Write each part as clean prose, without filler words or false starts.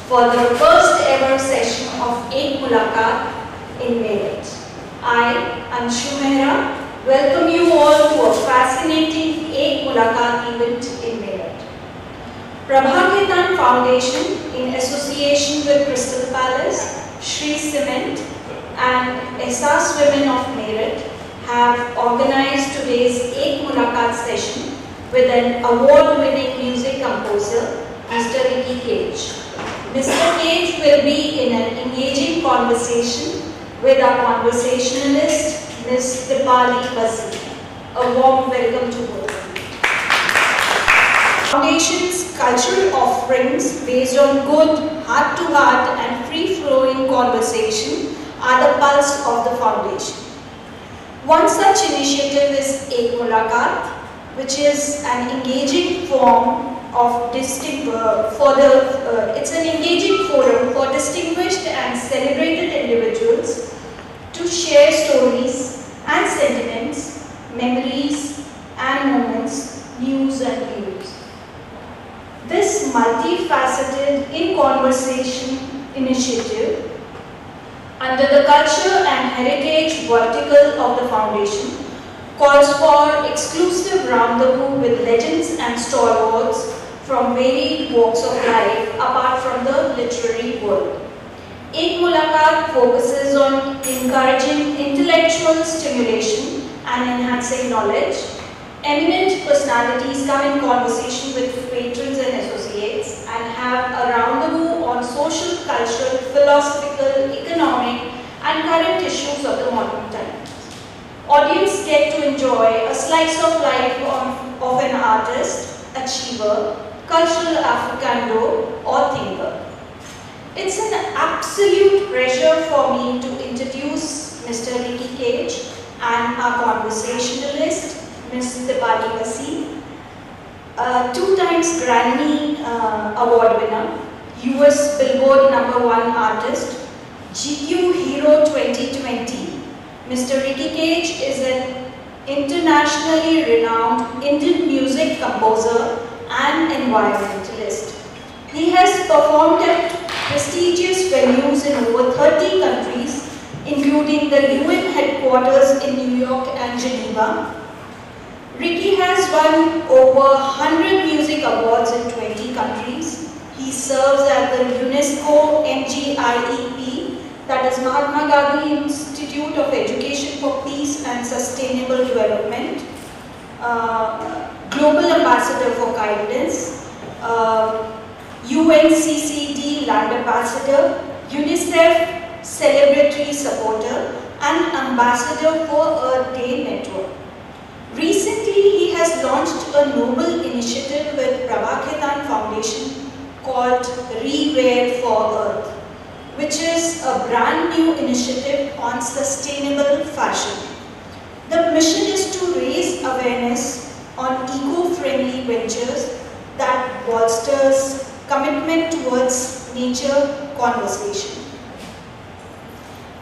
for the first ever session of Ek Mulakat in Meerut. I, Anshu Mehra, welcome you all to a fascinating Ek Mulakat event in Meerut. Prabhaketan Foundation, in association with Crystal Palace, Shri Cement and Ehsaas Women of Meerut, have organized today's Ek Mulakat session with an award-winning music composer, Mr. Ricky Kej. Mr. Kej will be in an engaging conversation with our conversationalist, Ms. Dipali Basi. A warm welcome to both. Foundation's cultural offerings based on good, heart-to-heart and free-flowing conversation are the pulse of the foundation. One such initiative is Ek Mulakat, which is an engaging form of it's an engaging forum for distinguished and celebrated individuals to share stories and sentiments, memories and moments, news and views. This multifaceted in-conversation initiative under the culture and heritage vertical of the foundation calls for exclusive rendezvous with legends and stalwarts from varied walks of life apart from the literary world. Ek Mulakat focuses on encouraging intellectual stimulation and enhancing knowledge. Eminent personalities come in conversation with patrons and associates and have a rendezvous on social, cultural, philosophical, economic and current issues of the modern times. Audience get to enjoy a slice of life of an artist, achiever, cultural Africano or thinker. It's an absolute pleasure for me to introduce Mr. Ricky Kej and our conversationalist, Ms. Dipali Basi, a 2 times Grammy Award winner, US Billboard #1 artist, GQ Hero 2020. Mr. Ricky Kej is an internationally renowned Indian music composer and environmentalist. He has performed at prestigious venues in over 30 countries, including the UN headquarters in New York and Geneva. Ricky has won over 100 music awards in 20 countries. He serves at the UNESCO MGIEP, that is Mahatma Gandhi Institute of Education for Peace and Sustainable Development, Global Ambassador for Kindness, UNCCD Land Ambassador, UNICEF Celebratory Supporter, and Ambassador for Earth Day Network. Recently, he has launched a noble initiative with Prabhaketan Foundation called Rewear for Earth, which is a brand new initiative on sustainable fashion. The mission is to raise awareness on eco-friendly ventures that bolsters commitment towards nature conservation.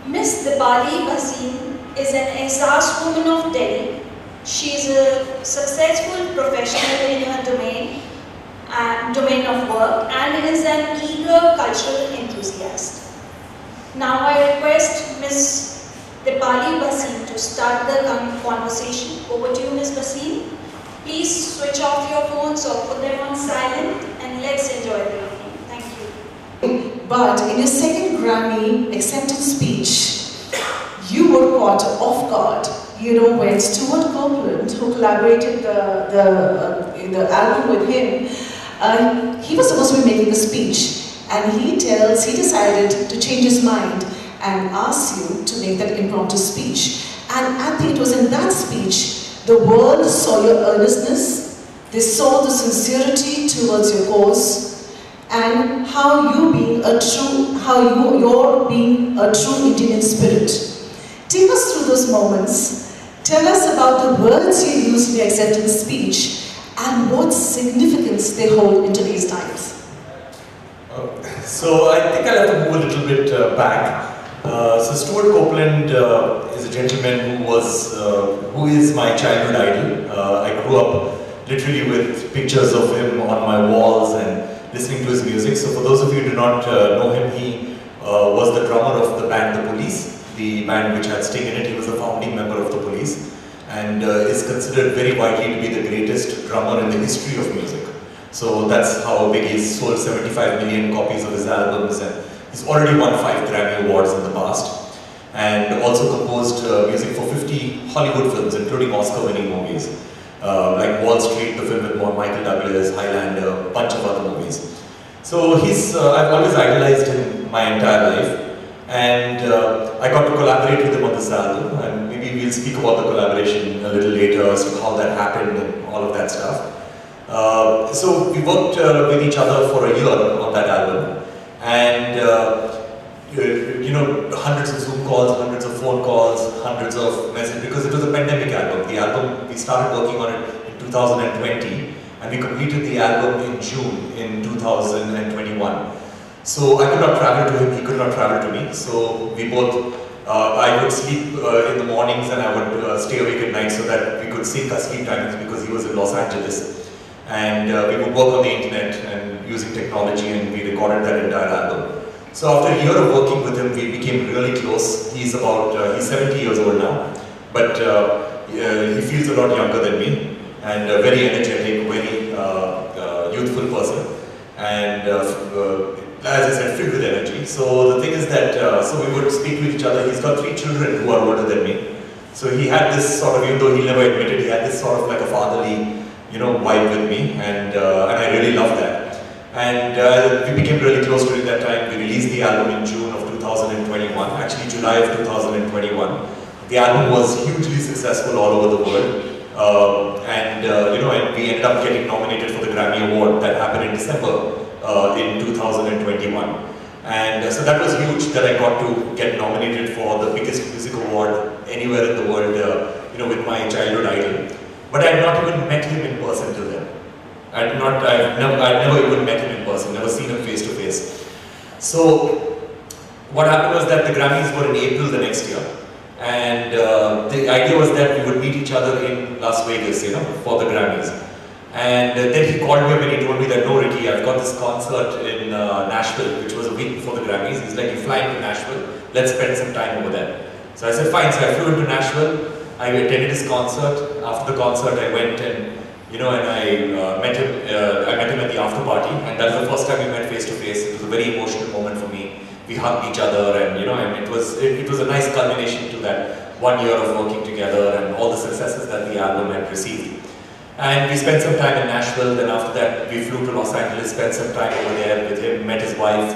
Ms. Dipali Basi is an Ehsaas woman of Delhi. She is a successful professional in her domain of work and is an eager cultural enthusiast. Now I request Ms. Dipali Basi to start the conversation. Over to you, Ms. Basi. Please switch off your phones or put them on silent and let's enjoy the evening. Thank you. But in your second Grammy acceptance speech, you were caught off guard. When Stuart Copeland, who collaborated the album with him, he was supposed to be making a speech, and he decided to change his mind and ask you to make that impromptu speech. And it was in that speech the world saw your earnestness, they saw the sincerity towards your cause, and how you're being a true Indian spirit. Take us through those moments. Tell us about the words you used in your acceptance speech and what significance they hold in today's times. So I think I'll have to move a little bit back. So Stuart Copeland is a gentleman who is my childhood idol. I grew up literally with pictures of him on my walls and listening to his music. So for those of you who do not know him, he was the drummer of the band The Police, the band which had Sting in it. He was the founding member of The Police and is considered very widely to be the greatest drummer in the history of music. So that's how big he's sold 75 million copies of his albums, and he's already won 5 Grammy Awards in the past, and also composed music for 50 Hollywood films, including Oscar-winning movies, like Wall Street, the film with Michael Douglas, Highlander, a bunch of other movies. So I've always idolized him my entire life, and I got to collaborate with him on this album, and maybe we'll speak about the collaboration a little later as to how that happened and all of that stuff. So we worked with each other for a year on that album, and you know, hundreds of Zoom calls, hundreds of phone calls, hundreds of messages, because it was a pandemic album. The album, we started working on it in 2020, and we completed the album in June in 2021. So I could not travel to him, he could not travel to me, so we both, I would sleep in the mornings and I would stay awake at night so that we could sync our sleep timings, because he was in Los Angeles. And we would work on the internet and using technology, and we recorded that entire album. So after a year of working with him, we became really close. He's 70 years old now, but he feels a lot younger than me, and a very energetic, very youthful person, and as I said, filled with energy. So the thing is that, so we would speak to each other. He's got 3 children who are older than me. So he had this sort of, even though he never admitted, he had this sort of like a fatherly, you know, vibe with me, and I really loved that. And we became really close during that time. We released the album in June of 2021, actually July of 2021. The album was hugely successful all over the world, and you know, and we ended up getting nominated for the Grammy Award that happened in December in 2021. And so that was huge that I got to get nominated for the biggest music award anywhere in the world, you know, with my childhood idol. But I had not even met him in person till then. I'd never even met him in person, never seen him face to face. So what happened was that the Grammys were in April the next year, and the idea was that we would meet each other in Las Vegas, you know, for the Grammys. And then he called me up and he told me that, no Ricky, I've got this concert in Nashville, which was a week before the Grammys. He's like, you fly into Nashville, let's spend some time over there. So I said, fine. So I flew into Nashville. I attended his concert. After the concert, I went and, you know, and I met him. I met him at the after party, and that was the first time we met face to face. It was a very emotional moment for me. We hugged each other, and you know, and it was a nice culmination to that 1 year of working together and all the successes that the album had received. And we spent some time in Nashville. Then after that, we flew to Los Angeles, spent some time over there with him, met his wife,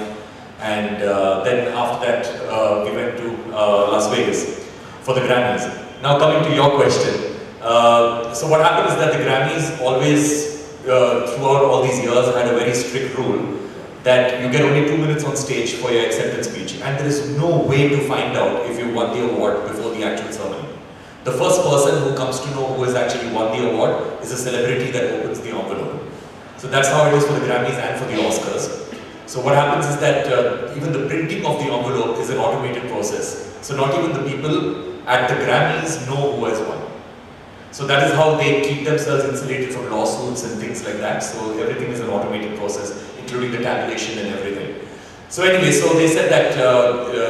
and then after that, we went to Las Vegas for the Grammys. Now coming to your question, so what happened is that the Grammys always, throughout all these years, had a very strict rule that you get only 2 minutes on stage for your acceptance speech, and there is no way to find out if you won the award before the actual ceremony. The first person who comes to know who has actually won the award is a celebrity that opens the envelope. So that's how it is for the Grammys and for the Oscars. So what happens is that even the printing of the envelope is an automated process. So not even the people at the Grammys know who has won. So that is how they keep themselves insulated from lawsuits and things like that. So everything is an automated process, including the tabulation and everything. So anyway, so they said that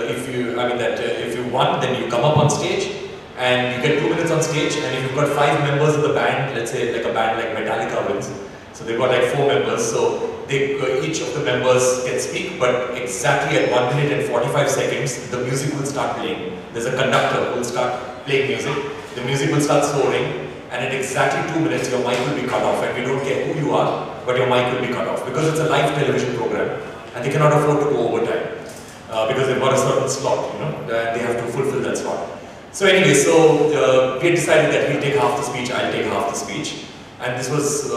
if you won, then you come up on stage and you get 2 minutes on stage, and if you've got 5 members of the band, let's say like a band like Metallica wins, so they've got like 4 members, so they, each of the members can speak, but exactly at 1 minute and 45 seconds, the music will start playing. There's a conductor who will start playing music, the music will start soaring, and at exactly 2 minutes your mic will be cut off, and we don't care who you are, but your mic will be cut off, because it's a live television program, and they cannot afford to go overtime, because they've got a certain slot, you know, and they have to fulfill that slot. So anyway, so we had decided that he'll take half the speech, I'll take half the speech. And this was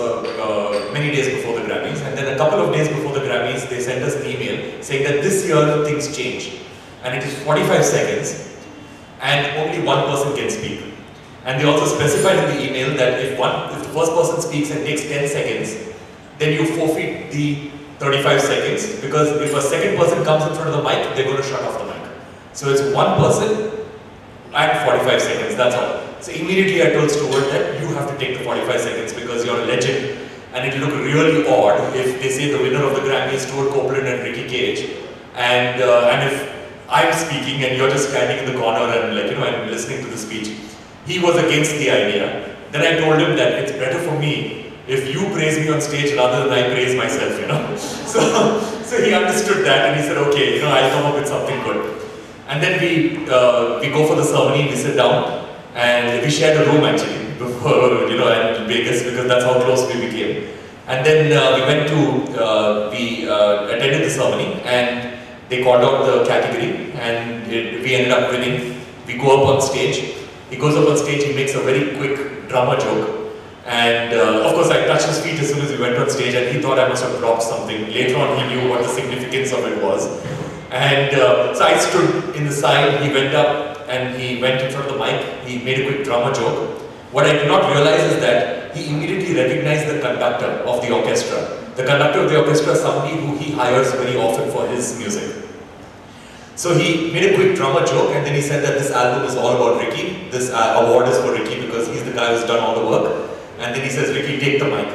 many days before the Grammys. And then a couple of days before the Grammys, they sent us an email saying that this year things change. And it is 45 seconds, and only one person can speak. And they also specified in the email that if the first person speaks and takes 10 seconds, then you forfeit the 35 seconds, because if a second person comes in front of the mic, they're going to shut off the mic. So it's one person and 45 seconds, that's all. So immediately I told Stuart that you have to take the 45 seconds because you're a legend and it'll look really odd if they say the winner of the Grammy is Stuart Copeland and Ricky Kej, and if I'm speaking and you're just standing in the corner and and listening to the speech. He was against the idea. Then I told him that it's better for me if you praise me on stage rather than I praise myself, So he understood that and he said, okay, I'll come up with something good. And then we go for the ceremony, we sit down, and we shared a room actually before, in Vegas, because that's how close we became. And then we attended the ceremony, and they called out the category, and we ended up winning. We go up on stage. He goes up on stage, he makes a very quick drama joke. And of course I touched his feet as soon as we went on stage, and he thought I must have dropped something. Later on he knew what the significance of it was. And so I stood in the side, he went up and he went in front of the mic, he made a quick drama joke. What I did not realize is that he immediately recognized the conductor of the orchestra. The conductor of the orchestra is somebody who he hires very often for his music. So he made a quick drama joke, and then he said that this album is all about Ricky. This award is for Ricky because he's the guy who's done all the work. And then he says, Ricky, take the mic.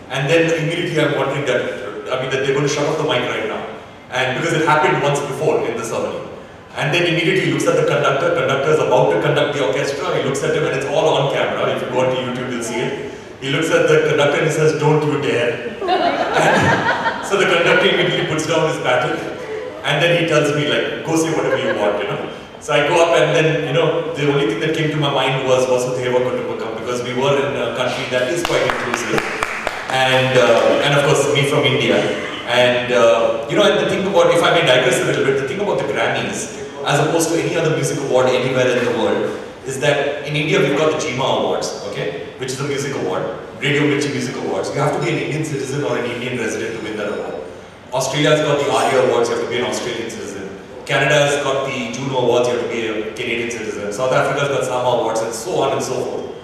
And then immediately I'm wondering that they're going to shut off the mic right now. And because it happened once before in the ceremony. And then immediately he looks at the conductor. Conductor is about to conduct the orchestra. He looks at him, and it's all on camera. If you go onto YouTube, you'll see it. He looks at the conductor and he says, don't you dare. And so the conductor immediately puts down his battle. And then he tells me, go say whatever you want, So I go up, and then, the only thing that came to my mind was Vasudhaiva Kutumbakam, because we were in a country that is quite inclusive. And of course, me from India. And, and the thing about, if I may digress a little bit, the thing about the Grammys, as opposed to any other music award anywhere in the world, is that in India we've got the GMA Awards, okay, which is a music award, Radio Mirchi Music Awards. You have to be an Indian citizen or an Indian resident to win that award. Australia's got the ARIA Awards, you have to be an Australian citizen. Canada's got the Juno Awards, you have to be a Canadian citizen. South Africa's got SAMA Awards, and so on and so forth.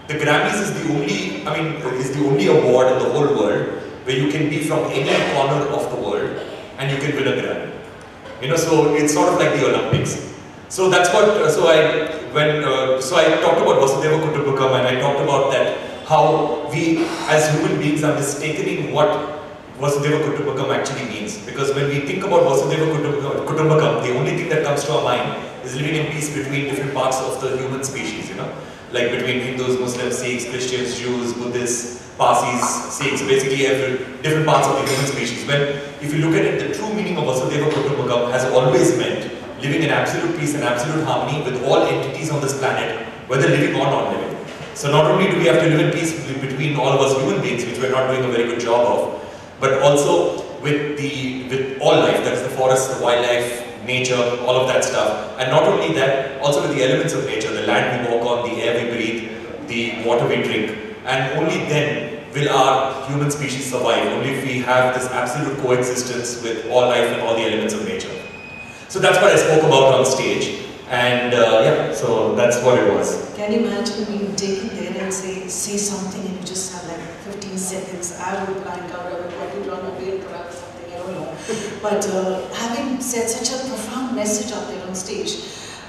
The Grammys is the only award in the whole world where you can be from any corner of the world and you can win a Grammy. So it's sort of like the Olympics. So that's what. So I talked about Vasudhaiva Kutumbakam, and I talked about that how we as human beings are mistaking what Vasudhaiva Kutumbakam actually means. Because when we think about Vasudhaiva Kutumbakam, the only thing that comes to our mind is living in peace between different parts of the human species, like between Hindus, Muslims, Sikhs, Christians, Jews, Buddhists, Parsis, Sikhs, basically different parts of the human species. When, if you look at it, the true meaning of Vasudhaiva Kutumbakam has always meant living in absolute peace and absolute harmony with all entities on this planet, whether living or not living. So not only do we have to live in peace between all of us human beings, which we're not doing a very good job of, but also with all life, that is the forest, the wildlife, nature, all of that stuff. And not only that, also with the elements of nature, the land we walk on, the air we breathe, the water we drink. And only then will our human species survive, only if we have this absolute coexistence with all life and all the elements of nature. So that's what I spoke about on stage. And so that's what it was. Can you imagine being taken there and say something and you just have 15 seconds? I would blank out, I would probably run away and grab something, I don't know. But having said such a profound message out there on stage.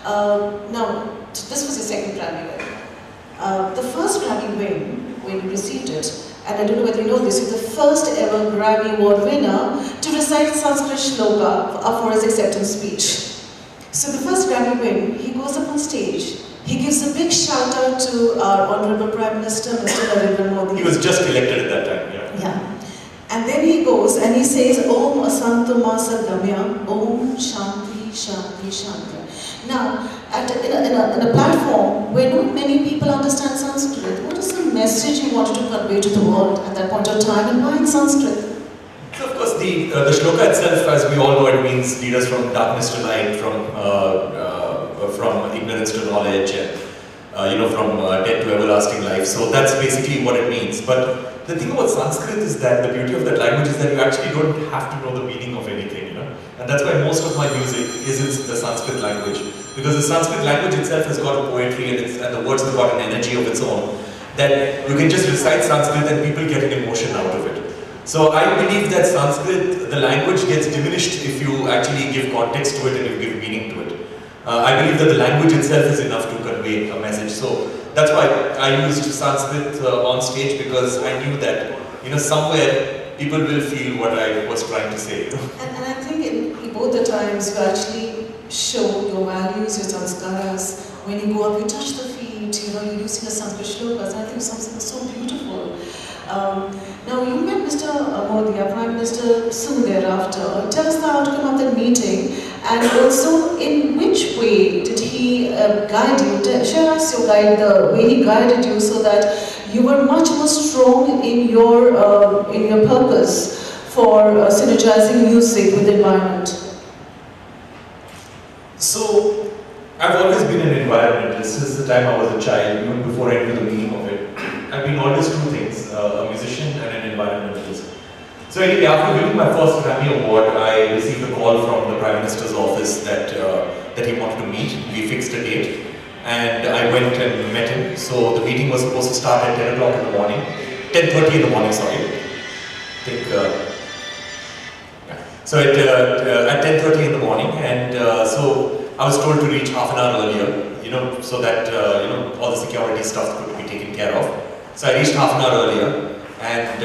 Now, this was your second Grammy win. The first Grammy win, when you received it, and I don't know whether you know this, you're the first ever Grammy Award winner to recite Sanskrit shloka for his acceptance speech. So the first Grammy win, he goes up on stage. He gives a big shout out to our Honorable Prime Minister, Mr. Narendra Modi. He was just elected at that time, yeah. Yeah. And then he goes and he says, Om Asantu Masadamya, Om Shanti Shanti Shanti. Now, in a platform where not many people understand Sanskrit, what is the message you wanted to convey to the world at that point of time, and why in Sanskrit? So of course, the shloka itself, as we all know, it means lead us from darkness to light, from ignorance to knowledge, and from death to everlasting life. So that's basically what it means. But the thing about Sanskrit is that the beauty of that language is that you actually don't have to know the meaning of anything, And that's why most of my music is in the Sanskrit language. Because the Sanskrit language itself has got a poetry and the words have got an energy of its own. That you can just recite Sanskrit and people get an emotion out of it. So I believe that Sanskrit, the language gets diminished if you actually give context to it and you give meaning to it. I believe that the language itself is enough to convey a message. So that's why I used Sanskrit on stage, because I knew that, somewhere people will feel what I was trying to say. And I think in both the times you actually show your values, your sanskaras. When you go up, you touch the feet, you're using a Sanskrit shlokas, and I think something so beautiful. Now you met Mr. Modi, our Prime Minister, soon thereafter. Tell us the outcome of that meeting, and also in which way did he guide you? Share us your guide, the way he guided you, so that you were much more strong in your purpose for synergizing music with the environment. So, I've always been an environmentalist since the time I was a child, even before I knew the meaning of it. I've been always two things, a musician and an environmentalist. So anyway, after winning my first Grammy Award, I received a call from the Prime Minister's office that he wanted to meet. We fixed a date, and I went and met him. So the meeting was supposed to start at 10 o'clock in the morning, 10:30 in the morning, sorry. So at 10:30 in the morning, and so I was told to reach half an hour earlier, so that all the security stuff could be taken care of. So I reached half an hour earlier and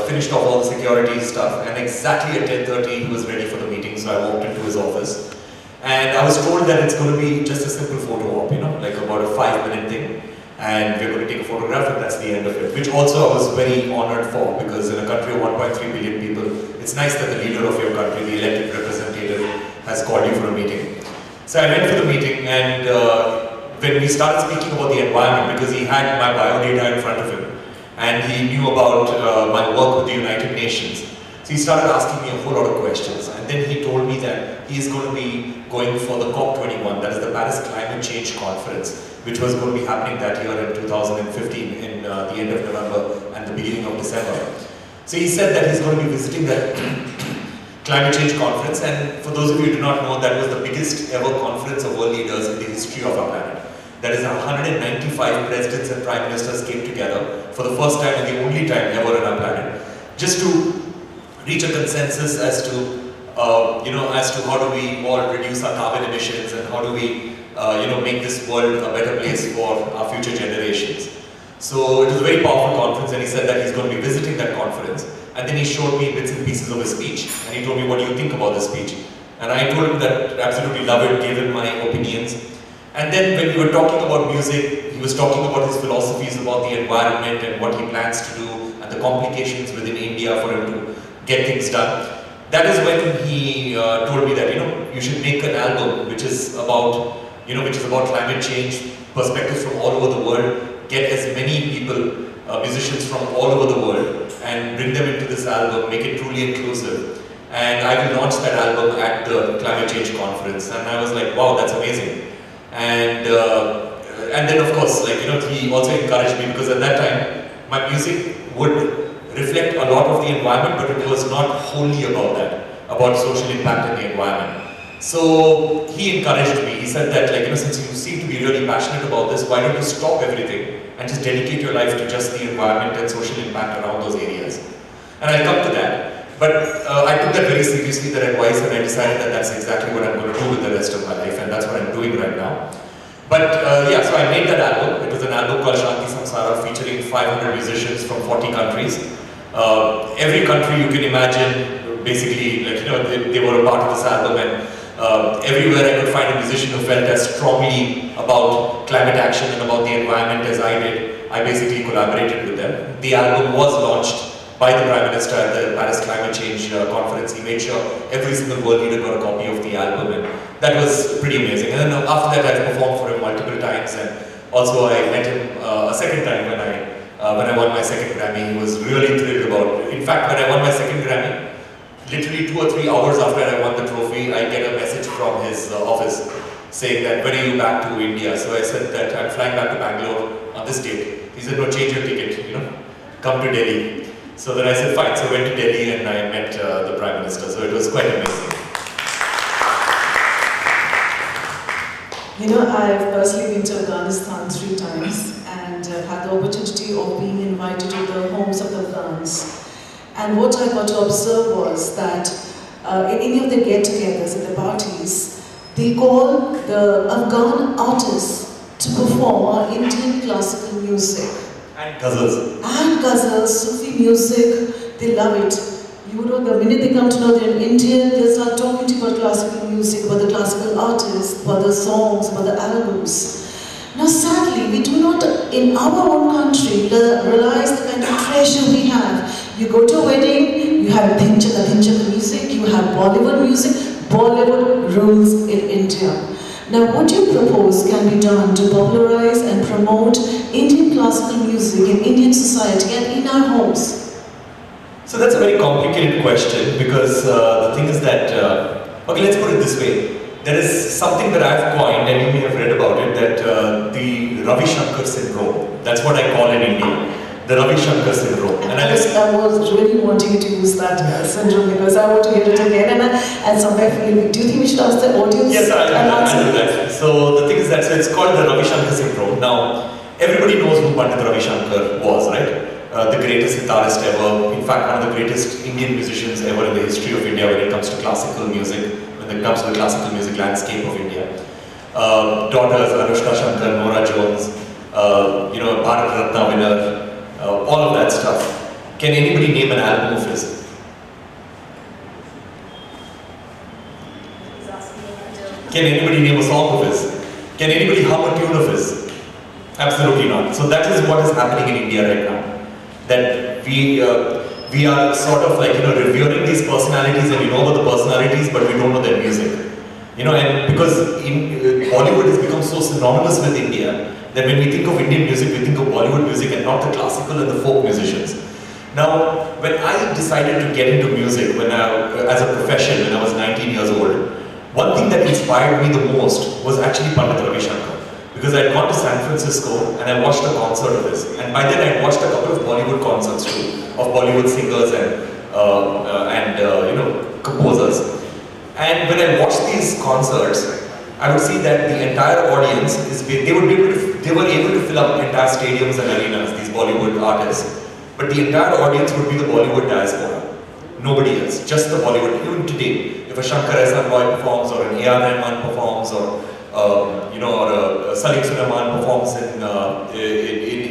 finished off all the security stuff, and exactly at 10:30 he was ready for the meeting, so I walked into his office. And I was told that it's going to be just a simple photo op, like about a 5-minute thing, and we're going to take a photograph and that's the end of it, which also I was very honored for, because in a country of 1.3 billion people, it's nice that the leader of your country, the elected representative, has called you for a meeting. So I went for the meeting, and when we started speaking about the environment, because he had my biodata in front of him, and he knew about my work with the United Nations. So he started asking me a whole lot of questions, and then he told me that he is going to be going for the COP21, that is the Paris Climate Change Conference, which was going to be happening that year in 2015, in the end of November and the beginning of December. So he said that he's going to be visiting that climate change conference, and for those of you who do not know, that was the biggest ever conference of world leaders in the history of our planet. That is, 195 presidents and prime ministers came together for the first time and the only time ever on our planet, just to reach a consensus as to how do we all reduce our carbon emissions, and how do we make this world a better place for our future generations. So it was a very powerful conference, and he said that he's going to be visiting that conference. And then he showed me bits and pieces of his speech, and he told me, what do you think about the speech? And I told him that I absolutely love it, gave him my opinions. And then when we were talking about music, he was talking about his philosophies about the environment and what he plans to do, and the complications within India for him to get things done. That is when he told me that, you should make an album which is about, climate change, perspectives from all over the world, get as many people, musicians from all over the world, and bring them into this album, make it truly inclusive. And I will launch that album at the Climate Change Conference. And I was like, wow, that's amazing. And then of course, he also encouraged me, because at that time, my music would reflect a lot of the environment, but it was not wholly about that, about social impact in the environment. So he encouraged me. He said that, since you seem to be really passionate about this, why don't you stop everything and just dedicate your life to just the environment and social impact around those areas. And I'll come to that. But I took that very seriously, that advice, and I decided that that's exactly what I'm going to do with the rest of my life, and that's what I'm doing right now. But so I made that album. It was an album called Shanti Samsara, featuring 500 musicians from 40 countries. Every country you can imagine, basically, they were a part of this album, and everywhere I could find a musician who felt as strongly about climate action and about the environment as I did. I basically collaborated with them. The album was launched by the Prime Minister at the Paris Climate Change Conference. He made sure every single world leader got a copy of the album, and that was pretty amazing. And then after that, I performed for him multiple times, and also I met him a second time when I won my second Grammy. He was really thrilled about it. In fact, when I won my second Grammy, literally 2 or 3 hours after I won the trophy, I get a message from his office saying that, when are you back to India? So I said that I'm flying back to Bangalore on this date. He said, no, change your ticket, come to Delhi. So then I said, fine. So I went to Delhi and I met the Prime Minister. So it was quite amazing. I've personally been to Afghanistan 3 times, and I've had the opportunity of being invited to the homes of the Afghans. And what I got to observe was that in any of the get-togethers and the parties, they call the Afghan artists to perform our Indian classical music. And ghazals. And ghazals, Sufi music, they love it. You know, the minute they come to know they're in India, they start talking to you about classical music, about the classical artists, about the songs, about the albums. Now sadly, we do not, in our own country, realize the kind of treasure we have. You go to a wedding, you have dhinchaka music, you have Bollywood music. Bollywood rules in India. Now what you propose can be done to popularize and promote Indian classical music in Indian society and in our homes? So that's a very complicated question because the thing is that, okay, let's put it this way. There is something that I've coined, and you may have read about it, that the Ravi Shankar syndrome. That's what I call in India, the Ravi Shankar syndrome. And I was really wanting you to use that syndrome because I want to hear it again, and somewhere feel. Do you think we should ask the audience? Yes, I'll do that. So the thing is that it's called the Ravi Shankar syndrome. Now, everybody knows who Pandit Ravi Shankar was, right? The greatest sitarist ever. In fact, one of the greatest Indian musicians ever in the history of India when it comes to classical music. When it comes to the classical music landscape of India. Daughters, Anushka Shankar, Nora Jones, Bharat Ratna winner, all of that stuff. Can anybody name an album of his? Can anybody name a song of his? Can anybody hum a tune of his? Absolutely not. So that is what is happening in India right now. That we are sort of like, revering these personalities, and we know about the personalities, but we don't know their music. And because Bollywood has become so synonymous with India, that when we think of Indian music, we think of Bollywood music and not the classical and the folk musicians. Now, when I decided to get into music, as a profession, when I was 19 years old, one thing that inspired me the most was actually Pandit Ravi Shankar. Because I had gone to San Francisco and I watched a concert of his. And by then I had watched a couple of Bollywood concerts too, of Bollywood singers and composers. And when I watched these concerts, I would see that the entire audience they were able to fill up entire stadiums and arenas, these Bollywood artists. But the entire audience would be the Bollywood diaspora. Nobody else, just the Bollywood. Even today, if a Shankar Ehsaan Roy performs, or an A.R. Rahman performs, or a Salim Sulaiman performs in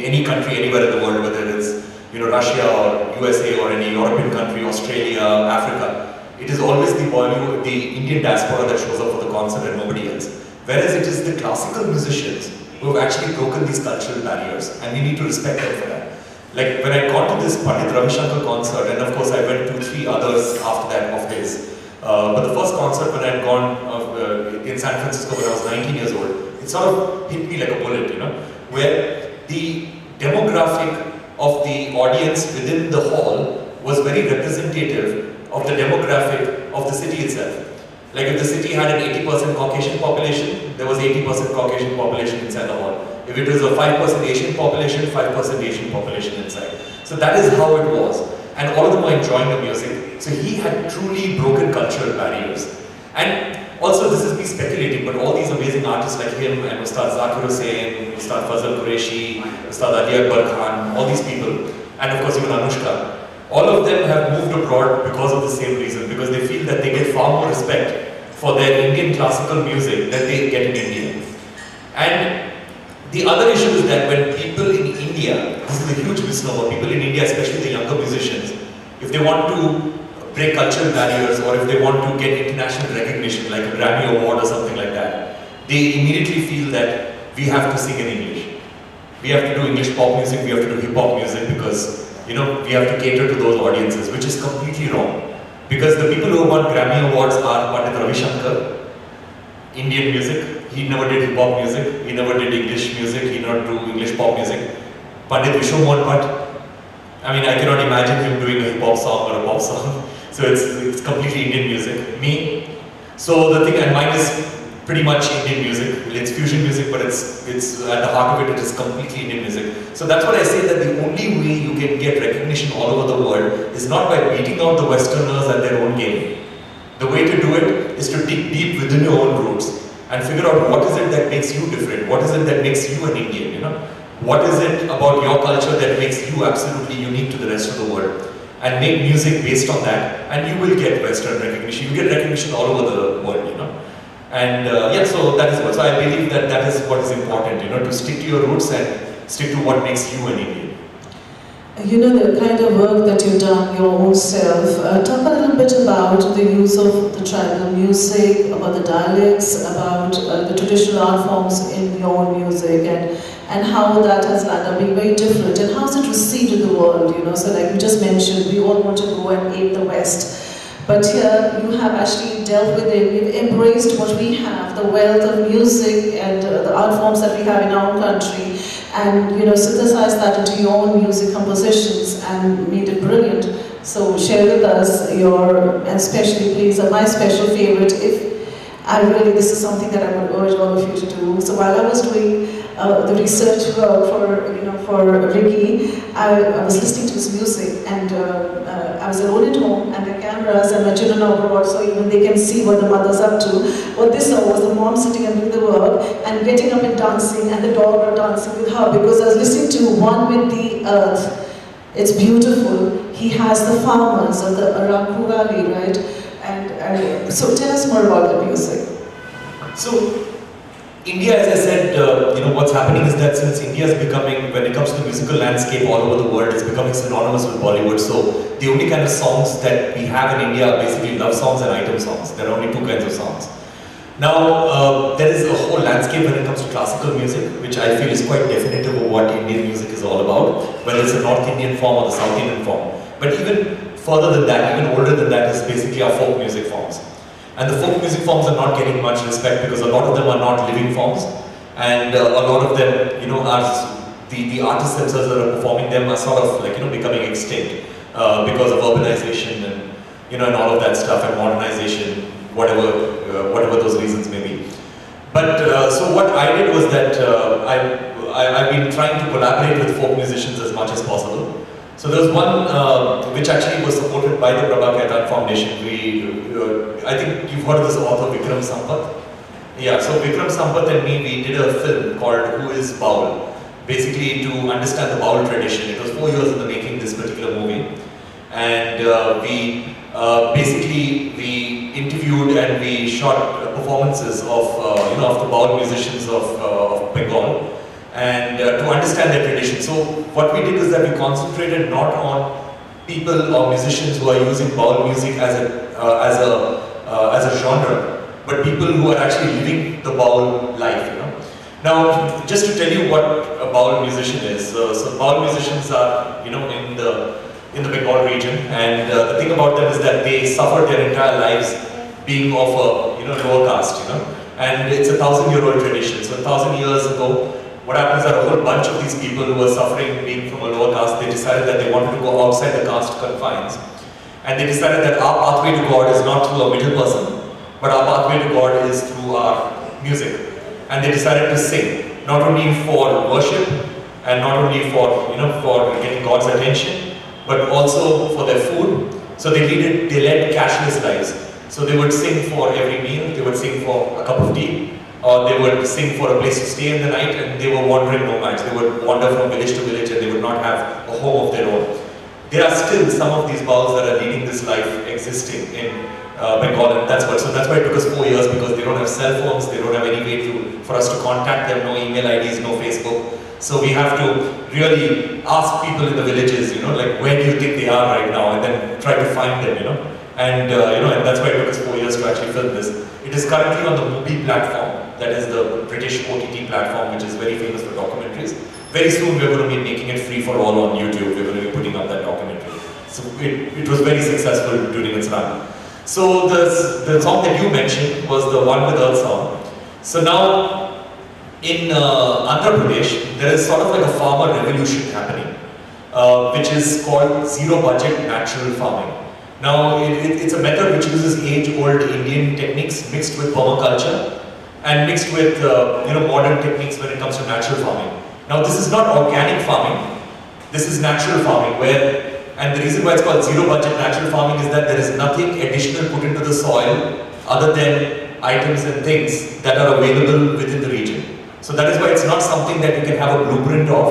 any country, anywhere in the world, whether it's Russia or USA or any European country, Australia, Africa, it is always the Bollywood, the Indian diaspora that shows up for the concert and nobody else. Whereas it is the classical musicians who have actually broken these cultural barriers, and we need to respect them for that. Like when I got to this Pandit Ravi Shankar concert, and of course I went to 3 others after that of his. But the first concert when I had gone in San Francisco when I was 19 years old, it sort of hit me like a bullet, where the demographic of the audience within the hall was very representative of the demographic of the city itself. Like if the city had an 80% Caucasian population, there was 80% Caucasian population inside the hall. If it was a 5% Asian population, 5% Asian population inside. So that is how it was. And all of them were enjoying the music. So he had truly broken cultural barriers. And also, this is me speculating, but all these amazing artists like him and Ustad Zakir Hussain, Ustad Fazal Qureshi, Ustad Ali Akbar Khan, all these people, and of course even Anushka, all of them have moved abroad because of the same reason, because they feel that they get far more respect for their Indian classical music than they get in India. And the other issue is that when people in India, this is a huge misnomer, people in India, especially the younger musicians, if they want to break cultural barriers or if they want to get international recognition like a Grammy Award or something like that, they immediately feel that we have to sing in English. We have to do English pop music, we have to do hip hop music because we have to cater to those audiences, which is completely wrong. Because the people who won Grammy Awards are Pandit Ravi Shankar, Indian music, he never did hip hop music, he never did English music, he never do English pop music. Pandit Vishwamohan Bhatt, I mean, I cannot imagine him doing a hip hop song or a pop song. So it's completely Indian music. Me, so the thing, and mine is pretty much Indian music. It's fusion music, but it's at the heart of it, it is completely Indian music. So that's what I say, that the only way you can get recognition all over the world is not by beating out the Westerners at their own game. The way to do it is to dig deep within your own roots and figure out what is it that makes you different, what is it that makes you an Indian, What is it about your culture that makes you absolutely unique to the rest of the world? And make music based on that, and you will get Western recognition. You get recognition all over the world, And yeah, so that is what. So I believe that that is what is important, to stick to your roots and stick to what makes you an Indian. You know, the kind of work that you've done your own self, talk a little bit about the use of the tribal music, about the dialects, about the traditional art forms in your own music, and how that has landed up being very different, and how is it received in the world, So like you just mentioned, we all want to go and ape the West. But here you have actually dealt with it, you've embraced what we have, the wealth of music and the art forms that we have in our own country, and synthesized that into your own music compositions and made it brilliant. So share with us your, and especially please, my special favorite, this is something that I would urge all of you to do. So while I was doing the research for Ricky, I was listening to his music, and I was alone at home, and the cameras and my children are abroad, so even they can see what the mother's up to. What they saw was the mom sitting and doing the work and getting up and dancing, and the dog were dancing with her, because I was listening to One with the Earth. It's beautiful. He has the farmers of the Araku Valley, right? And so tell us more about the music. So India, as I said, what's happening is that since India is becoming, when it comes to the musical landscape all over the world, it's becoming synonymous with Bollywood. So the only kind of songs that we have in India are basically love songs and item songs. There are only two kinds of songs. Now, there is a whole landscape when it comes to classical music, which I feel is quite definitive of what Indian music is all about, whether it's the North Indian form or the South Indian form. But even further than that, even older than that, is basically our folk music forms. And the folk music forms are not getting much respect because a lot of them are not living forms, and a lot of them, are the artists themselves that are performing them are sort of becoming extinct because of urbanization and and all of that stuff, and modernization, whatever those reasons may be. But so what I did was that I've been trying to collaborate with folk musicians as much as possible. So there was one which actually was supported by the Prabha Khaitan Foundation. I think you've heard of this author Vikram Sampath. Yeah, so Vikram Sampath and me, we did a film called Who is Baul? Basically to understand the Baul tradition. It was 4 years in the making, this particular movie. And we interviewed and we shot performances of the Baul musicians of Bengal, and to understand their tradition. So what we did is that we concentrated not on people or musicians who are using Baul music as a genre, but people who are actually living the Baul life. Now, just to tell you what a Baul musician is. So Baul musicians are in the Bengal region, and the thing about them is that they suffered their entire lives being of a lower caste. And it's a 1,000-year-old tradition. So 1,000 years ago, what happens are a whole bunch of these people who were suffering being from a lower caste, they decided that they wanted to go outside the caste confines. And they decided that our pathway to God is not through a middle person, but our pathway to God is through our music. And they decided to sing, not only for worship, and not only for getting God's attention, but also for their food. So they led cashless lives. So they would sing for every meal, they would sing for a cup of tea, or they would sing for a place to stay in the night, and they were wandering nomads. They would wander from village to village, and they would not have a home of their own. There are still some of these Bauls that are leading this life existing in Bengal, and that's why it took us 4 years, because they don't have cell phones, they don't have any way for us to contact them, no email IDs, no Facebook. So we have to really ask people in the villages, like where do you think they are right now, and then try to find them, And and that's why it took us 4 years to actually film this. It is currently on the Mubi platform, that is the British OTT platform, which is very famous for documentaries. Very soon we're going to be making it free for all on YouTube. We're going to be putting up that documentary. So it was very successful during its run. So the song that you mentioned was the One with Earth song. So now in Andhra Pradesh, there is sort of like a farmer revolution happening, which is called zero budget natural farming. Now, it's a method which uses age-old Indian techniques mixed with permaculture and mixed with modern techniques when it comes to natural farming. Now, this is not organic farming. This is natural farming, and the reason why it's called zero-budget natural farming is that there is nothing additional put into the soil other than items and things that are available within the region. So that is why it's not something that you can have a blueprint of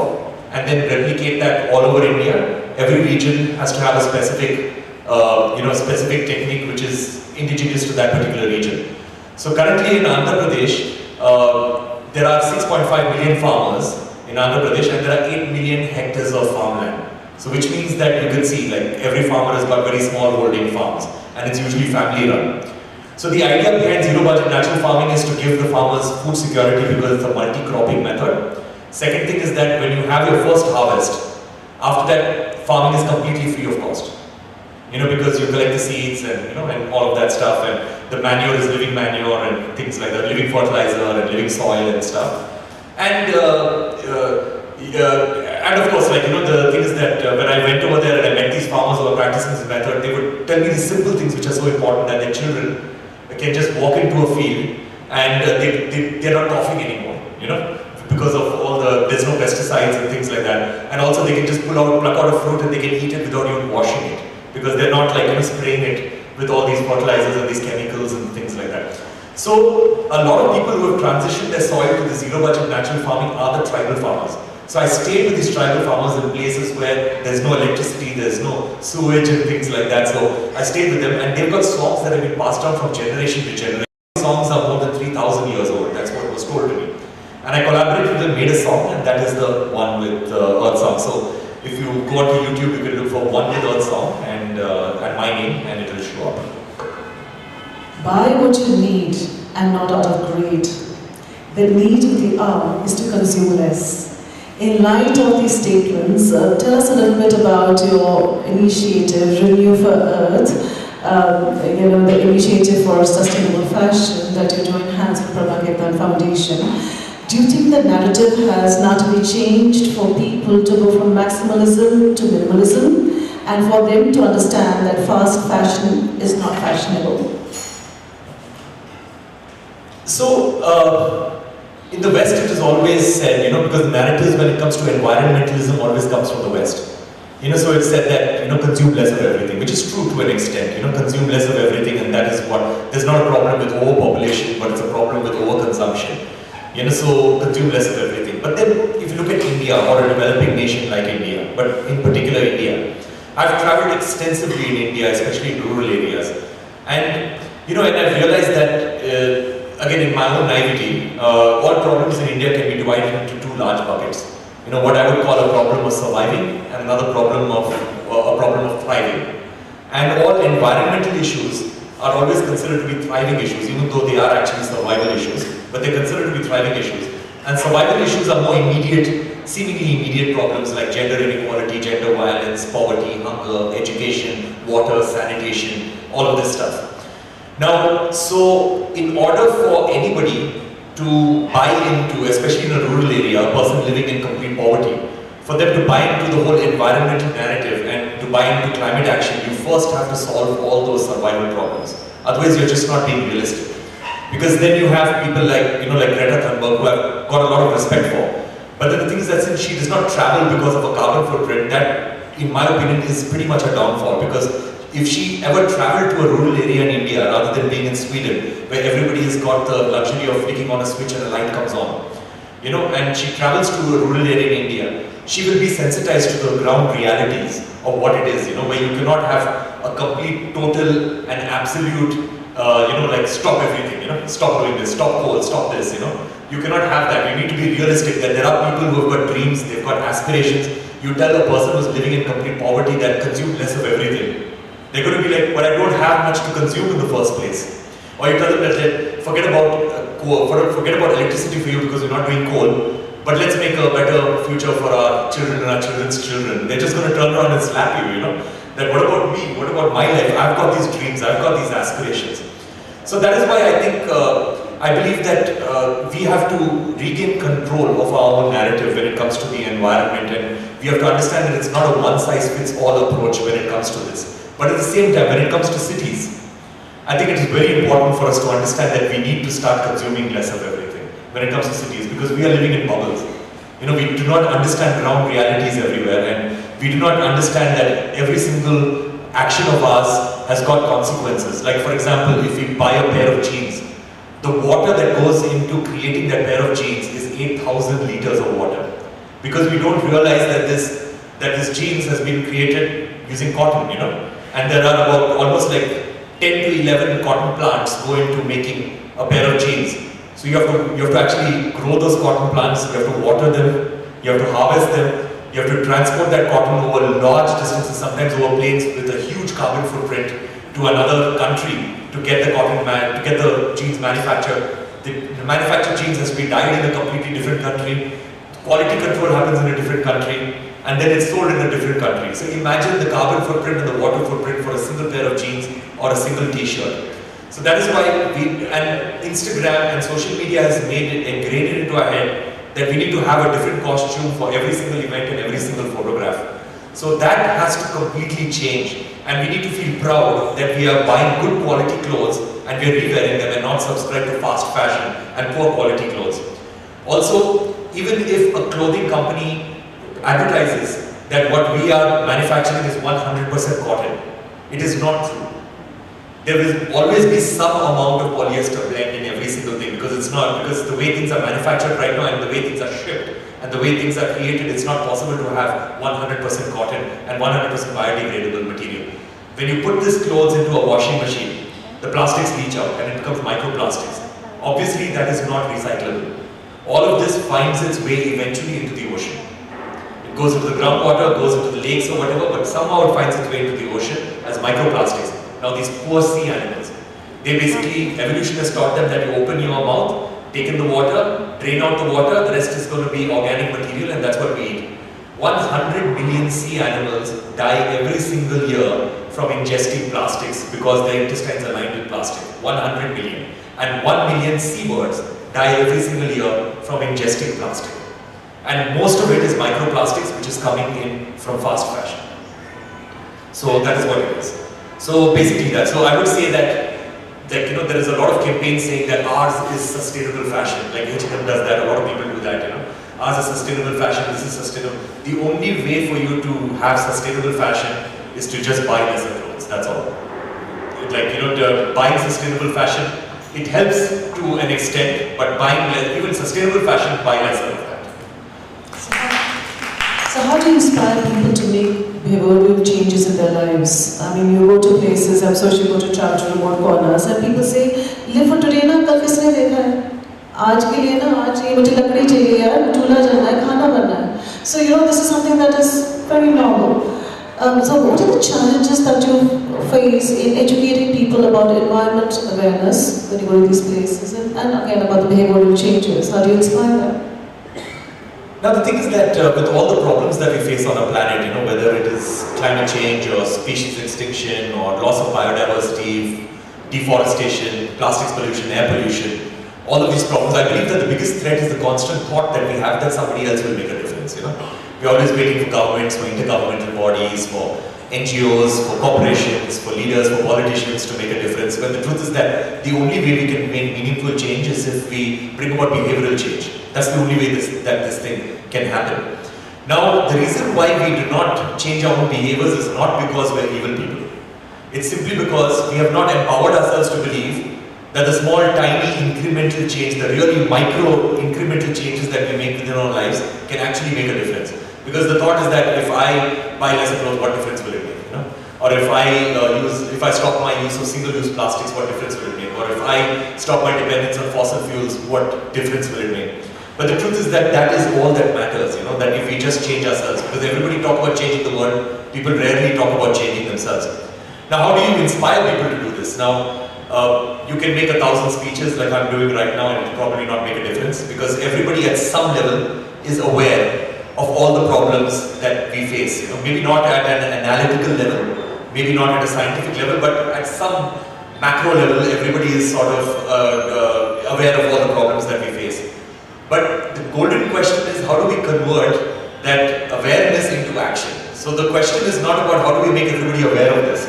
and then replicate that all over India. Every region has to have a specific specific technique which is indigenous to that particular region. So currently in Andhra Pradesh, there are 6.5 million farmers in Andhra Pradesh and there are 8 million hectares of farmland. So which means that you can see like every farmer has got very small holding farms and it's usually family run. So the idea behind zero budget natural farming is to give the farmers food security because it's a multi-cropping method. Second thing is that when you have your first harvest, after that farming is completely free of cost. Because you collect the seeds and and all of that stuff, and the manure is living manure and things like that, living fertilizer and living soil and stuff. And and of course, the thing is that when I went over there and I met these farmers who are practicing this method, they would tell me these simple things which are so important that their children can just walk into a field and they're not coughing anymore, because of all there's no pesticides and things like that. And also they can just pluck out a fruit and they can eat it without even washing it, because they're not spraying it with all these fertilizers and these chemicals and things like that. So a lot of people who have transitioned their soil to the zero budget natural farming are the tribal farmers. So I stayed with these tribal farmers in places where there's no electricity, there's no sewage and things like that. So I stayed with them and they've got songs that have been passed down from generation to generation. Songs are more than 3,000 years old, that's what was told to me. And I collaborated with them, made a song, and that is the one with Earth Song. So if you go onto YouTube, you can look for One with Earth Song and my name and it will show up. Buy what you need and not out of greed. The need of the hour is to consume less. In light of these statements, tell us a little bit about your initiative, Renew for Earth, the initiative for sustainable fashion that you're doing hands with Prabha Foundation. Do you think the narrative has now to be changed for people to go from maximalism to minimalism and for them to understand that fast fashion is not fashionable? So, in the West it is always said, because the narratives when it comes to environmentalism always comes from the West. So it's said that, consume less of everything, which is true to an extent, consume less of everything, and that is what, there's not a problem with overpopulation, but it's a problem with overconsumption. So consume less of everything. But then if you look at India or a developing nation like India, but in particular India, I've traveled extensively in India, especially in rural areas. And, and I've realized that, again in my own naivety, all problems in India can be divided into two large buckets. What I would call a problem of surviving and another problem of thriving. And all environmental issues are always considered to be thriving issues, even though they are actually survival issues, but they're considered to be thriving issues. And survival issues are more immediate, seemingly immediate problems like gender inequality, gender violence, poverty, hunger, education, water, sanitation, all of this stuff. Now, so in order for anybody to buy into, especially in a rural area, a person living in complete poverty, for them to buy into the whole environmental narrative and to buy into climate action, you first have to solve all those survival problems. Otherwise, you're just not being realistic. Because then you have people like, like Greta Thunberg, who I've got a lot of respect for. But then the thing is that since she does not travel because of a carbon footprint, that, in my opinion, is pretty much a downfall. Because if she ever traveled to a rural area in India, rather than being in Sweden, where everybody has got the luxury of flicking on a switch and the light comes on, and she travels to a rural area in India, she will be sensitized to the ground realities of what it is, where you cannot have a complete, total and absolute, like stop everything, stop doing this, stop coal, stop this, You cannot have that. You need to be realistic that there are people who have got dreams, they've got aspirations. You tell a person who's living in complete poverty that consume less of everything. They're going to be like, but I don't have much to consume in the first place. Or you tell them that forget about electricity for you because you're not doing coal, but let's make a better future for our children and our children's children. They're just going to turn around and slap you, That what about me? What about my life? I've got these dreams, I've got these aspirations. So that is why I think, I believe that we have to regain control of our own narrative when it comes to the environment, and we have to understand that it's not a one-size-fits-all approach when it comes to this. But at the same time, when it comes to cities, I think it is very important for us to understand that we need to start consuming less of everything when it comes to cities, because we are living in bubbles. We do not understand ground realities everywhere, and we do not understand that every single action of ours has got consequences. Like for example, if we buy a pair of jeans, the water that goes into creating that pair of jeans is 8,000 liters of water. Because we don't realize that this jeans has been created using cotton, And there are about almost like 10 to 11 cotton plants go into making a pair of jeans. So you have to actually grow those cotton plants, you have to water them, you have to harvest them, you have to transport that cotton over large distances, sometimes over planes with a huge carbon footprint to another country to get the jeans manufactured. The manufactured jeans has to be dyed in a completely different country. Quality control happens in a different country, and then it's sold in a different country. So imagine the carbon footprint and the water footprint for a single pair of jeans or a single t-shirt. So that is why Instagram and social media has made it ingrained into our head that we need to have a different costume for every single event and every single photograph. So that has to completely change, and we need to feel proud that we are buying good quality clothes and we are re-wearing them and not subscribe to fast fashion and poor quality clothes. Also, even if a clothing company advertises that what we are manufacturing is 100% cotton, it is not true. There will always be some amount of polyester blend in every single thing, because it's not, because the way things are manufactured right now and the way things are shipped and the way things are created, it's not possible to have 100% cotton and 100% biodegradable material. When you put these clothes into a washing machine, the plastics leach out and it becomes microplastics. Obviously that is not recyclable. All of this finds its way eventually into the ocean. It goes into the groundwater, goes into the lakes or whatever, but somehow it finds its way into the ocean as microplastics. Now these poor sea animals, they basically, evolution has taught them that you open your mouth, take in the water, drain out the water, the rest is going to be organic material, and that's what we eat. 100 million sea animals die every single year from ingesting plastics because their intestines are lined with plastic. 100 million. And 1 million seabirds die every single year from ingesting plastic. And most of it is microplastics, which is coming in from fast fashion. So that is what it is. So basically that. So I would say that there is a lot of campaigns saying that ours is sustainable fashion. Like H&M does that, a lot of people do that, Ours is sustainable fashion, this is sustainable. The only way for you to have sustainable fashion is to just buy lesser clothes, that's all. Buying sustainable fashion, it helps to an extent, but even sustainable fashion, buy lesser of that. So how do you inspire people to make behavioral changes in their lives? I mean, you go to places, I'm sure you go to travel to remote corners, and people say, live for today na, kal kisne dekha hai? आज के लिए ना, आज ये मुझे लकड़ी चाहिए यार, चूल्हा जलना है, खाना बनना है. So this is something that is very normal. So what are the challenges that you face in educating people about environment awareness when you go to these places, and again about the behavioral changes? How do you inspire them? Now the thing is that with all the problems that we face on our planet, whether it is climate change or species extinction or loss of biodiversity, deforestation, plastics pollution, air pollution, all of these problems, I believe that the biggest threat is the constant thought that we have that somebody else will make a difference, We're always waiting for governments, for intergovernmental bodies, for NGOs, for corporations, for leaders, for politicians to make a difference. But the truth is that the only way we can make meaningful change is if we bring about behavioral change. That's the only way that this thing can happen. Now, the reason why we do not change our own behaviors is not because we're evil people. It's simply because we have not empowered ourselves to believe that the small, tiny, incremental change, the really micro, incremental changes that we make within our lives can actually make a difference. Because the thought is that if I buy lesser clothes, what difference will it make? Or if I stop my use of single-use plastics, what difference will it make? Or if I stop my dependence on fossil fuels, what difference will it make? But the truth is that that is all that matters, that if we just change ourselves, because everybody talk about changing the world, people rarely talk about changing themselves. Now, how do you inspire people to do this? Now, you can make 1,000 speeches like I'm doing right now and it will probably not make a difference, because everybody at some level is aware of all the problems that we face. Maybe not at an analytical level, maybe not at a scientific level, but at some macro level, everybody is sort of aware of all the problems that we face. But the golden question is, how do we convert that awareness into action? So the question is not about how do we make everybody aware of this,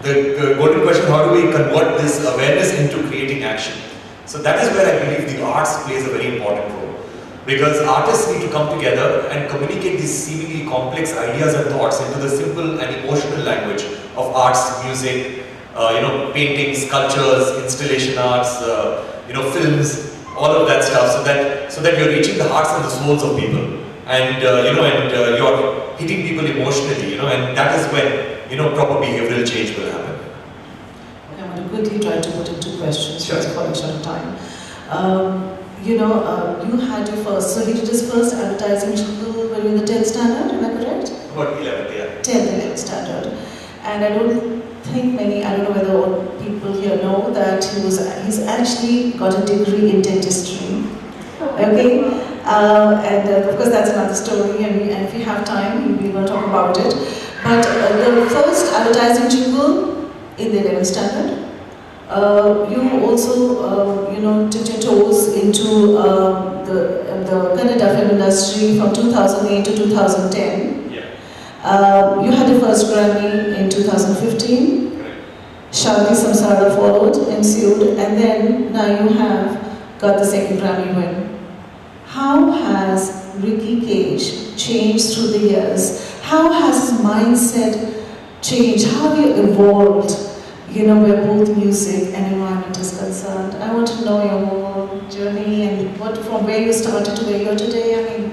The golden question, how do we convert this awareness into creating action? So that is where I believe the arts plays a very important role. Because artists need to come together and communicate these seemingly complex ideas and thoughts into the simple and emotional language of arts, music, painting, sculptures, installation arts, films, all of that stuff, so that you're reaching the hearts and the souls of people, and you're hitting people emotionally, and that is when proper behavioral change will happen. I'm going to quickly try to put in two questions. Sure. It's falling short of time. You had your first, so he did his first advertising jingle when you were in the 10th standard, am I correct? About 11th, yeah. 10th and 11th standard. And I don't think I don't know whether all people here know that he's actually got a degree in dentistry. Okay? And of course that's another story, and if you have time, we're going to talk about it. But the first advertising jingle in the 11th standard, you also, dipped your toes into the Kannada film industry from 2008 to 2010. Yeah. You had the first Grammy in 2015. Shadi Samsara followed, ensued, and then now you have got the second Grammy win. How has Ricky Kej changed through the years? How has his mindset changed? How have you evolved? Where both music and environment is concerned. I want to know your whole journey and from where you started to where you are today.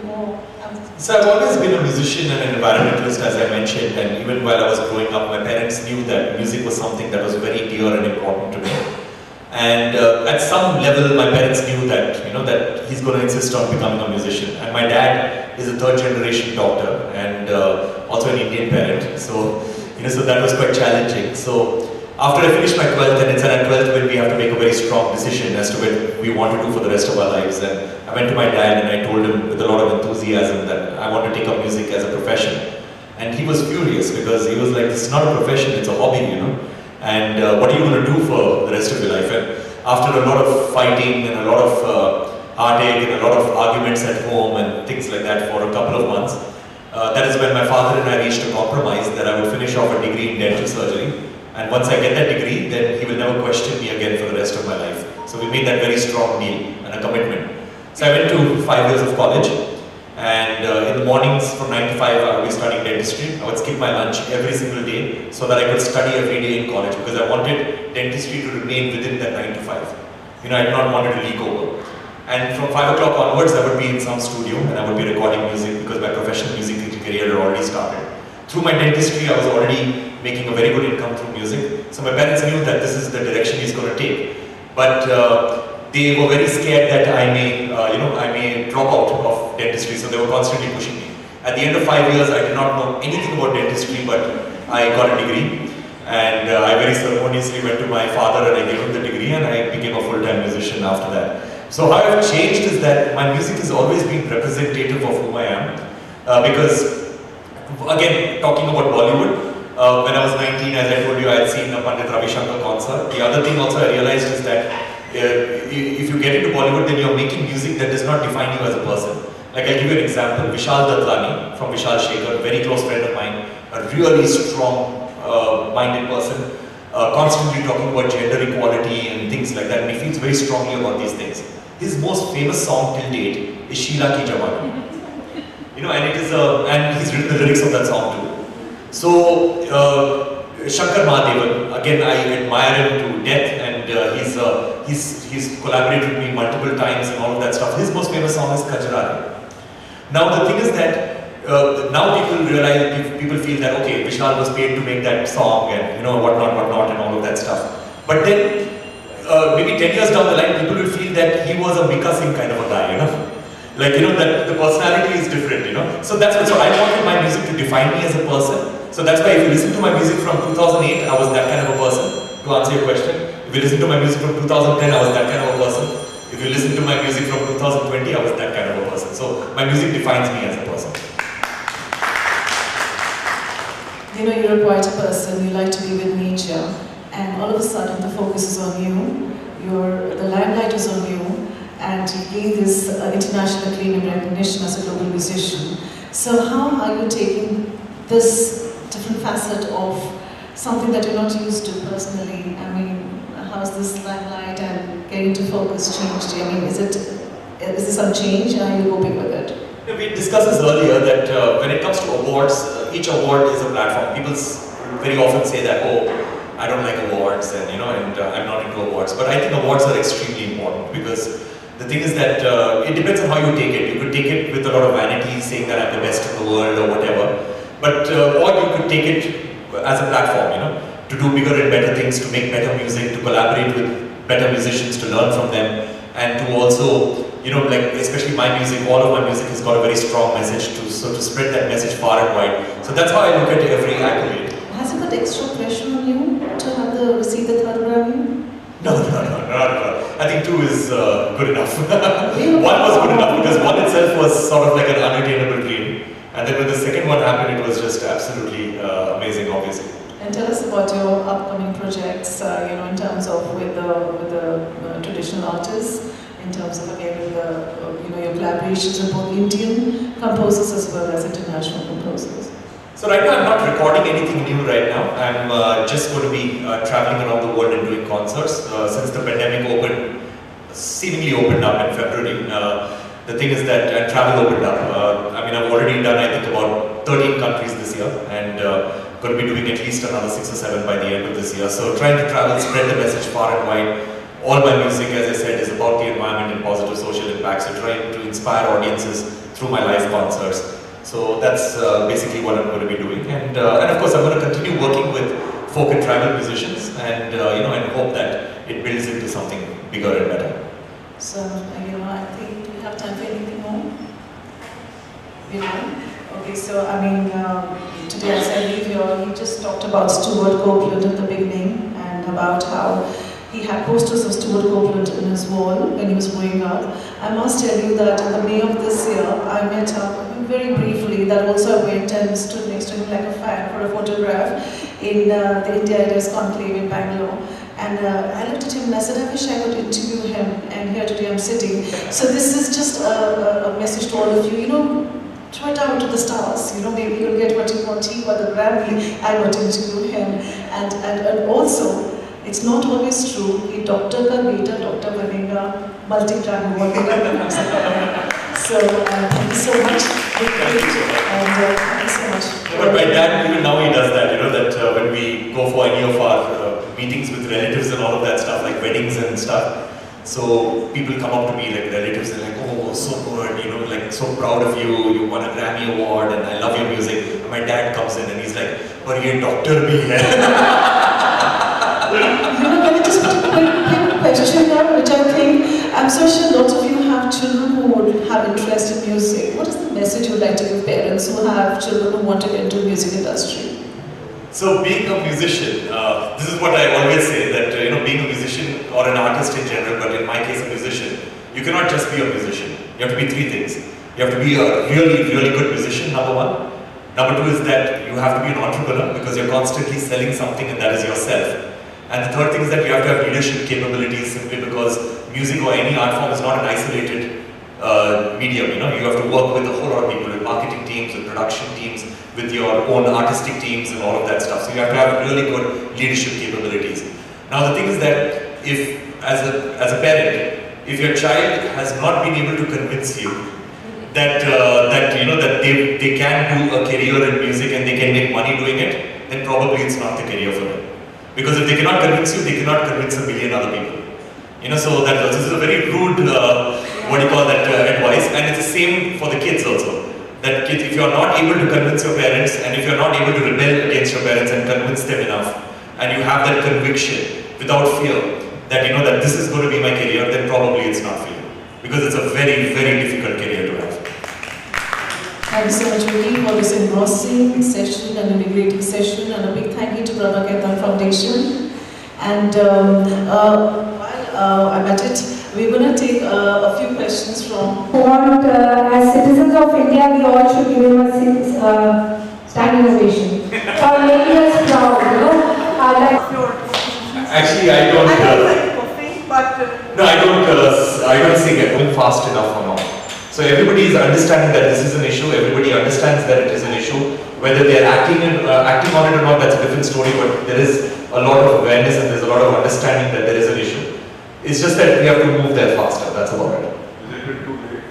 So I've always been a musician and an environmentalist, as I mentioned, and even while I was growing up, my parents knew that music was something that was very dear and important to me. And at some level, my parents knew that, that he's going to insist on becoming a musician. And my dad is a third-generation doctor and also an Indian parent. So, so that was quite challenging. So after I finished my 12th, and it's at 12th when we have to make a very strong decision as to what we want to do for the rest of our lives. And I went to my dad and I told him with a lot of enthusiasm that I want to take up music as a profession. And he was furious because he was like, this is not a profession, it's a hobby, And what are you going to do for the rest of your life? And after a lot of fighting and a lot of heartache and a lot of arguments at home and things like that for a couple of months, that is when my father and I reached a compromise that I would finish off a degree in dental surgery. And once I get that degree, then he will never question me again for the rest of my life. So we made that very strong deal and a commitment. So I went to 5 years of college, and in the mornings from 9 to 5 I would be studying dentistry. I would skip my lunch every single day so that I could study every day in college because I wanted dentistry to remain within that 9 to 5. I did not want it to leak over. And from 5 o'clock onwards I would be in some studio and I would be recording music because my professional music career had already started. Through my dentistry I was already making a very good income through music. So my parents knew that this is the direction he's going to take. But they were very scared that I may drop out of dentistry, so they were constantly pushing me. At the end of 5 years, I did not know anything about dentistry, but I got a degree. And I very ceremoniously went to my father and I gave him the degree and I became a full-time musician after that. So how I've changed is that my music has always been representative of who I am. Because, again, talking about Bollywood, when I was 19, as I told you, I had seen a Pandit Ravi Shankar concert. The other thing also I realized is that if you get into Bollywood, then you're making music that does not define you as a person. Like I'll give you an example. Vishal Datlani from Vishal Shekhar, a very close friend of mine, a really strong-minded person, constantly talking about gender equality and things like that, and he feels very strongly about these things. His most famous song till date is Sheila Ki Jawani. And it is and he's written the lyrics of that song too. So Shankar Mahadevan, again I admire him to death, and he's collaborated with me multiple times and all of that stuff. His most famous song is Kajrari. Now the thing is that now people feel that okay, Vishal was paid to make that song and whatnot and all of that stuff. But then maybe 10 years down the line, people will feel that he was a Mika Singh kind of a guy, Like, that the personality is different, So that's what, so I wanted my music to define me as a person. So that's why if you listen to my music from 2008, I was that kind of a person, to answer your question. If you listen to my music from 2010, I was that kind of a person. If you listen to my music from 2020, I was that kind of a person. So my music defines me as a person. You're a quite a person, you like to be with nature, and all of a sudden the focus is on you, the limelight is on you, and you gain this international acclaim and recognition as a global musician. So how are you taking this different facet of something that you're not used to personally? How's this limelight and getting to focus changed? Is this some change and are you coping with it? We discussed this earlier that when it comes to awards, each award is a platform. People very often say that, oh, I don't like awards and I'm not into awards. But I think awards are extremely important because the thing is that it depends on how you take it. You could take it with a lot of vanity, saying that I'm the best in the world or whatever. But or you could take it as a platform, to do bigger and better things, to make better music, to collaborate with better musicians, to learn from them, and to also, like especially my music, all of my music has got a very strong message to spread that message far and wide. So that's how I look at every accolade. Has it put extra pressure on you to have receive the third Grammy? No, not at all. I think 2 is good enough. 1 was good enough because 1 itself was sort of like an unattainable dream. And then when the second one happened, it was just absolutely amazing, obviously. And tell us about your upcoming projects, in terms of with the traditional artists, in terms of again with your collaborations with both Indian composers as well as international composers. So right now I'm not recording anything new right now. I'm just going to be traveling around the world and doing concerts. Since the pandemic seemingly opened up in February, the thing is that travel opened up. I've already done I think about 13 countries this year, and going to be doing at least another 6 or 7 by the end of this year. So trying to travel, spread the message far and wide. All my music, as I said, is about the environment and positive social impact. So trying to inspire audiences through my live concerts. So that's basically what I'm going to be doing, and of course I'm going to continue working with folk and tribal musicians, and and hope that it builds into something bigger and better. So I think we have time for anything more. Okay. So today as I leave here, he just talked about Stuart Copeland at the beginning and about how he had posters of Stuart Copeland in his wall when he was growing up. I must tell you that in the May of this year, I met up very briefly, that also I went and stood next to him like a fan for a photograph in the India Ideas Conclave in Bangalore. And I looked at him and I said, I wish I could interview him, and here today I'm sitting. So this is just a message to all of you, try it out to the stars, maybe you'll get what you want. He got the Grammy, I got to interview him. And also, it's not always true कि doctor का बेटा doctor बनेगा multi-time award winner. So thank you so much. Thank you so much. And thank you so much. But my dad, even now he does that, that when we go for any of our meetings with relatives and all of that stuff, like weddings and stuff, so people come up to me like relatives and like, oh, so good, like so proud of you, you won a Grammy award and I love your music. And my dad comes in and he's like, but ye doctor bhi hai. Can I just put a quick question there, which I think, I'm so sure lots of you have children who would have interest in music. What is the message you would like to give parents who have children who want to get into the music industry? So being a musician, this is what I always say, that being a musician or an artist in general, but in my case a musician, you cannot just be a musician. You have to be 3 things. You have to be a really, really good musician, number 1. Number 2 is that you have to be an entrepreneur because you're constantly selling something and that is yourself. And the third thing is that you have to have leadership capabilities simply because music or any art form is not an isolated medium. You have to work with a whole lot of people, with marketing teams, with production teams, with your own artistic teams and all of that stuff. So you have to have really good leadership capabilities. Now the thing is that if, as a parent, if your child has not been able to convince you that they can do a career in music and they can make money doing it, then probably it's not the career for them. Because if they cannot convince you, they cannot convince a million other people. So this is a very rude, advice, and it's the same for the kids also. That kids, if you're not able to convince your parents, and if you're not able to rebel against your parents and convince them enough, and you have that conviction without fear that that this is going to be my career, then probably it's not for you. Because it's a very, very difficult career to have. Thank you so much, Ricky, for this engrossing session and integrating session, and a big thank you to Prabha Ketan Foundation. And while I'm at it, we're going to take a few questions from... As citizens of India, we all should give him a standing ovation for making us proud, Actually, I don't... I don't sing it fast enough or not. So everybody is understanding that this is an issue, everybody understands that it is an issue. Whether they are acting on it or not, that's a different story, but there is a lot of awareness and there's a lot of understanding that there is an issue. It's just that we have to move there faster, that's about it. Is it too late?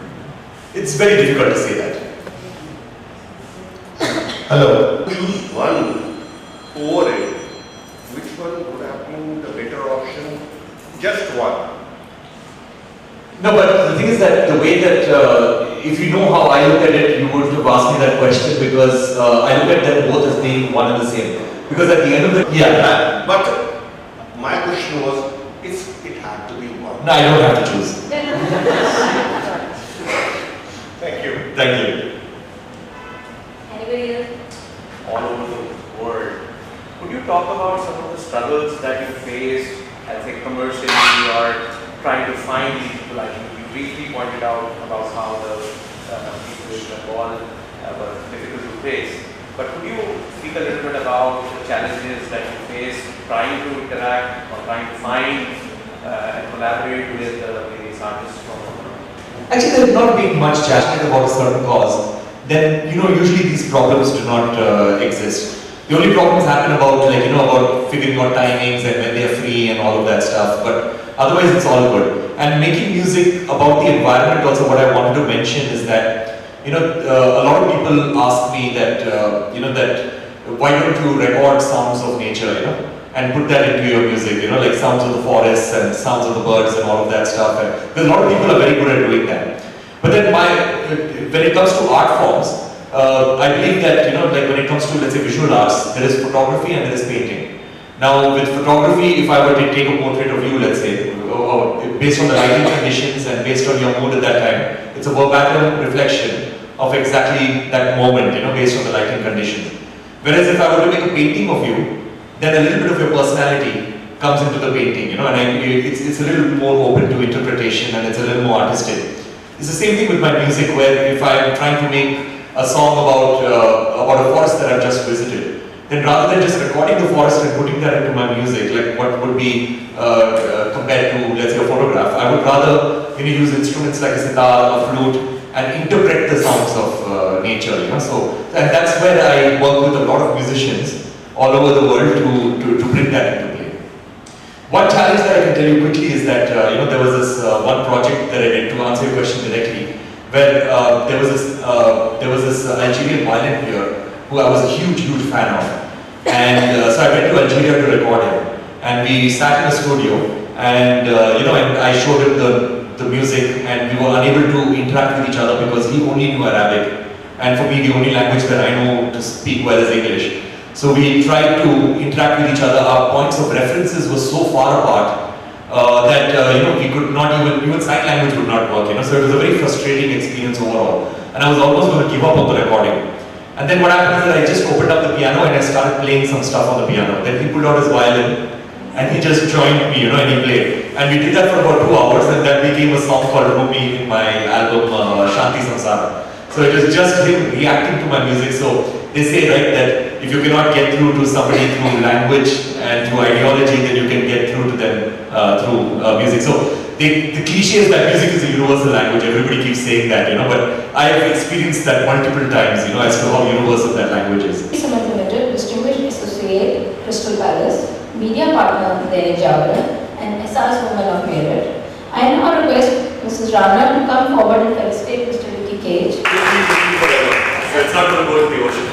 It's very difficult to say that. Hello. One, over it. Which one would have been the better option? Just one. No, but the thing is that the way that if you know how I look at it, you would have asked me that question because I look at them both as being one and the same. Because at the end of the But my question was, if it had to be one. no, I don't have to choose. Thank you. Thank you. Anybody else? All over the world. Could you talk about some of the struggles that you faced as a commercially or trying to find these people? I think you briefly pointed out about how the people in Bengal were difficult to face. But could you speak a little bit about the challenges that you faced trying to interact or trying to find and collaborate with various artists from the world? Actually, there has not been much passionate about a certain cause. Then usually these problems do not exist. The only problems happen about about figuring out timings and when they are free and all of that stuff. But otherwise, it's all good. And making music about the environment also. What I wanted to mention is that a lot of people ask me that that why don't you record sounds of nature, and put that into your music, like sounds of the forests and sounds of the birds and all of that stuff. And a lot of people are very good at doing that. But then when it comes to art forms, I believe that like when it comes to, let's say, visual arts, there is photography and there is painting. Now with photography, if I were to take a portrait of you, let's say, based on the lighting conditions and based on your mood at that time, it's a verbatim reflection of exactly that moment, based on the lighting conditions. Whereas if I were to make a painting of you, then a little bit of your personality comes into the painting, and it's a little more open to interpretation and it's a little more artistic. It's the same thing with my music, where if I'm trying to make a song about a forest that I've just visited, then rather than just recording the forest and putting that into my music, like what would be compared to, let's say, a photograph, I would rather use instruments like a sitar, a flute, and interpret the sounds of nature. So, and that's where I work with a lot of musicians all over the world to bring that into play. One challenge that I can tell you quickly is that there was this one project that I did, to answer your question directly, where there was this Algerian violin player who I was a huge fan of, and so I went to Algeria to record him, and we sat in a studio, and and I showed him the music, and we were unable to interact with each other because he only knew Arabic, and for me the only language that I know to speak well is English. So we tried to interact with each other. Our points of references were so far apart that we could not even sign language would not work. So it was a very frustrating experience overall, and I was almost going to give up on the recording. And then what happened is that I just opened up the piano and I started playing some stuff on the piano. Then he pulled out his violin and he just joined me, and he played. And we did that for about 2 hours, and that became a song called Rumi in my album Shanti Samsara. So it was just him reacting to my music. So they say, right, that if you cannot get through to somebody through language and through ideology, then you can get through to them through music. So the cliche is that music is a universal language. Everybody keeps saying that, but I've experienced that multiple times, as to how universal that language is. Cement Limited, Distinguished Associate, Crystal Palace, Media Partner, Dairy Jagran, and SR's Women of Meerut. I now request Mrs. Rana to come forward and felicitate Mr. Ricky Kej. It's not going to go in the ocean.